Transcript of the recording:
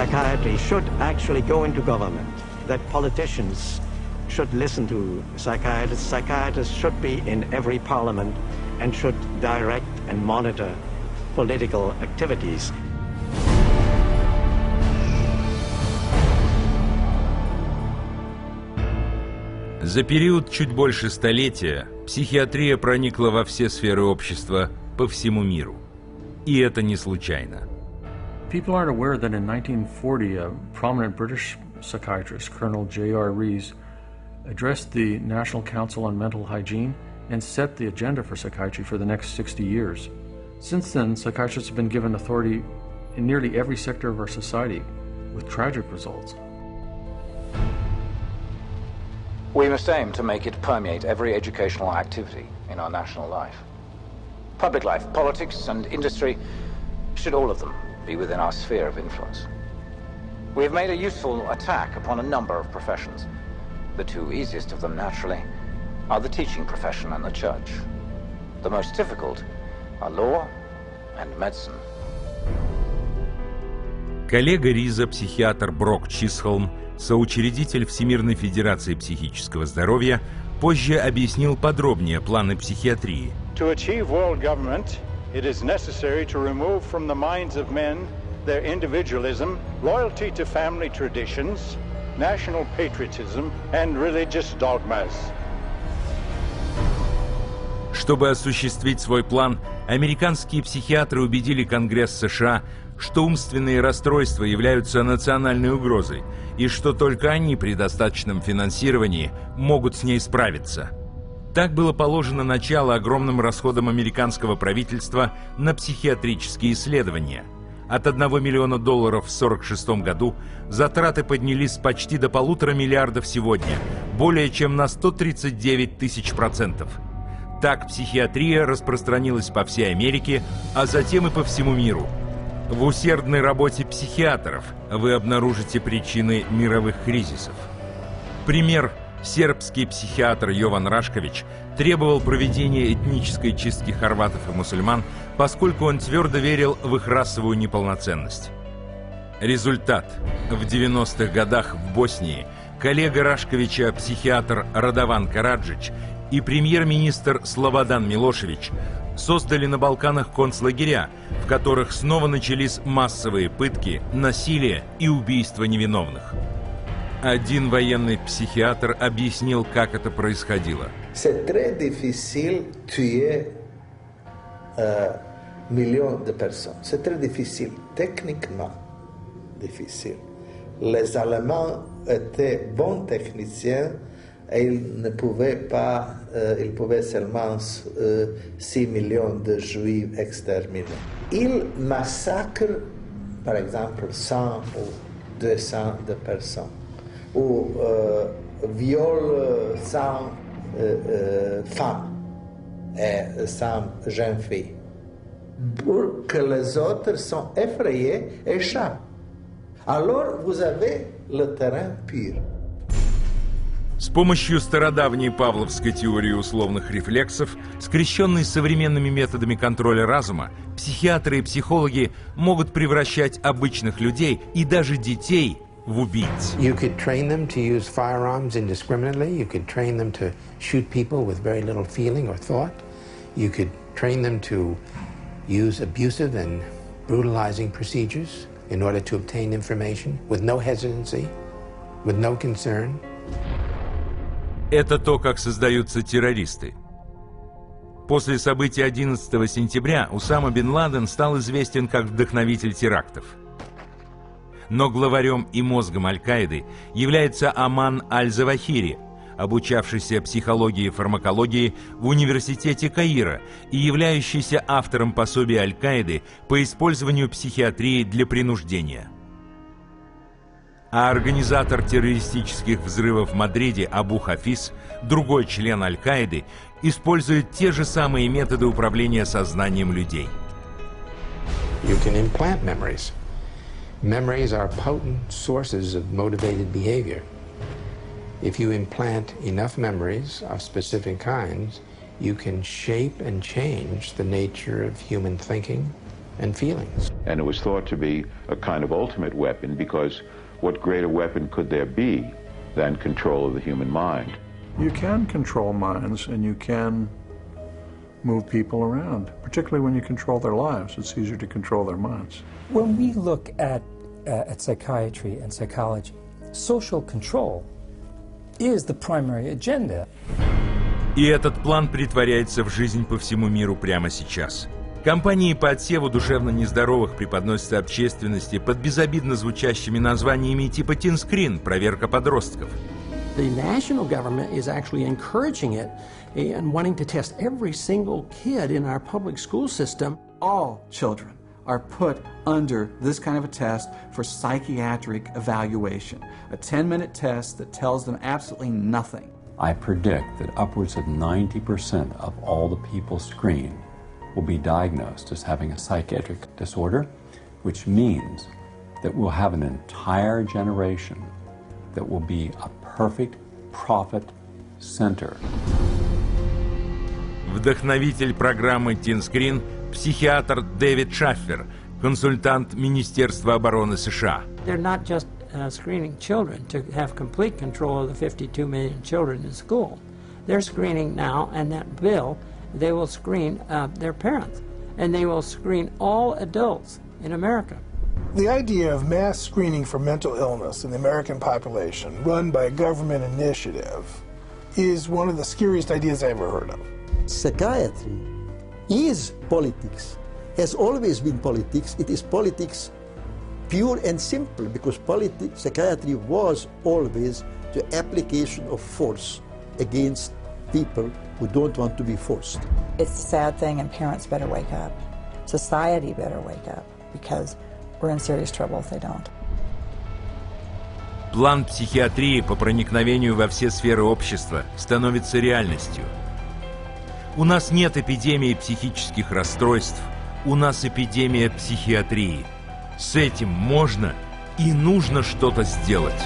psychiatry should actually go into government, that politicians should listen to psychiatrists. Psychiatrists should be in every parliament and should direct and monitor political activities. За период чуть больше столетия психиатрия проникла во все сферы общества по всему миру. И это не случайно. People aren't aware that in 1940 a prominent British psychiatrist, Colonel J.R. Rees, addressed the National Council on Mental Hygiene and set the agenda for psychiatry for the next 60 years. Since then, psychiatrists have been given authority in nearly every sector of our society, with tragic results. We must aim to make it permeate every educational activity in our national life. Public life, politics and industry, should all of them be within our sphere of influence. We have made a useful attack upon a number of professions. The two easiest of them, naturally, are the teaching profession and the church. The most difficult are law and medicine. Коллега Риза, психиатр Брок Чисхолм, соучредитель Всемирной Федерации психического здоровья, позже объяснил подробнее планы психиатрии. To achieve world government, it is necessary to remove from the minds of men their individualism, loyalty to family traditions, national patriotism and religious dogmas. Чтобы осуществить свой план, американские психиатры убедили Конгресс США, что умственные расстройства являются национальной угрозой и что только они при достаточном финансировании могут с ней справиться. Так было положено начало огромным расходам американского правительства на психиатрические исследования. От $1 миллиона в 1946 году затраты поднялись почти до $1,5 миллиарда сегодня, более чем на 139 000%. Так психиатрия распространилась по всей Америке, а затем и по всему миру. В усердной работе психиатров вы обнаружите причины мировых кризисов. Пример: сербский психиатр Йован Рашкович требовал проведения этнической чистки хорватов и мусульман, поскольку он твердо верил в их расовую неполноценность. Результат: в 90-х годах в Боснии коллега Рашковича, психиатр Радован Караджич, и премьер-министр Слободан Милошевич создали на Балканах концлагеря, в которых снова начались массовые пытки, насилие и убийства невиновных. Один военный психиатр объяснил, как это происходило. C'est très difficile tuer millions de personnes. C'est très difficile, techniquement difficile. Les Allemands étaient bons techniciens et ils ne pouvaient pas, ils pouvaient seulement 6 millions de Juifs exterminés. Ils massacrent, par exemple, 100 ou 200 de personnes, ou violent 100 femmes et 100 jeunes filles, pour que les autres sont effrayés et échappent. Alors vous avez le terrain pur. С помощью стародавней павловской теории условных рефлексов, скрещенной с современными методами контроля разума, психиатры и психологи могут превращать обычных людей и даже детей в убийц. You could train them to use firearms indiscriminately. You could train them to shoot people with very little feeling or thought. You could train them to use abusive and brutalizing procedures in order to obtain information with no hesitancy, with no concern. Это то, как создаются террористы. После событий 11 сентября Усама бен Ладен стал известен как вдохновитель терактов. Но главарем и мозгом Аль-Каиды является Аман Аль-Завахири, обучавшийся психологии и фармакологии в университете Каира и являющийся автором пособия Аль-Каиды по использованию психиатрии для принуждения. А организатор террористических взрывов в Мадриде Абу Хафиз, другой член Аль-Каиды, использует те же самые методы управления сознанием людей. You can implant memories. Memories are potent sources of motivated behavior. If you implant enough memories of specific kinds, you can shape and change the nature of human thinking, and feelings. And it was thought to be a kind of ultimate weapon, because what greater weapon could there be than control of the human mind? You can control minds, and you can move people around, particularly when you control their lives. It's easier to control their minds. When we look at psychiatry and psychology, social control is the primary agenda. И этот план претворяется в жизнь по всему миру прямо сейчас. Компании по отсеву душевно нездоровых преподносятся общественности под безобидно звучащими названиями типа «Teen Screen», «Проверка подростков». The national government is actually encouraging it and wanting to test every single kid in our public school system. All children are put under this kind of a test for psychiatric evaluation, a 10-minute test that tells them absolutely nothing. I predict that upwards of 90% of all the people screened will be diagnosed as having a psychiatric disorder, which means that we'll have an entire generation that will be a perfect profit center. Вдохновитель программы Teen Screen – психиатр Дэвид Шаффер, консультант Министерства обороны США. They're not just screening children to have complete control of the 52 million children in school. They're screening now, and that bill, they will screen their parents, and they will screen all adults in America. The idea of mass screening for mental illness in the American population, run by a government initiative, is one of the scariest ideas I ever heard of. Psychiatry is politics, has always been politics. It is politics pure and simple, because psychiatry was always the application of force against people who don't want to be forced. It's a sad thing, and parents better wake up. Society better wake up, because we're in serious trouble if they don't. План психиатрии по проникновению во все сферы общества становится реальностью. У нас нет эпидемии психических расстройств, у нас эпидемия психиатрии. С этим можно и нужно что-то сделать.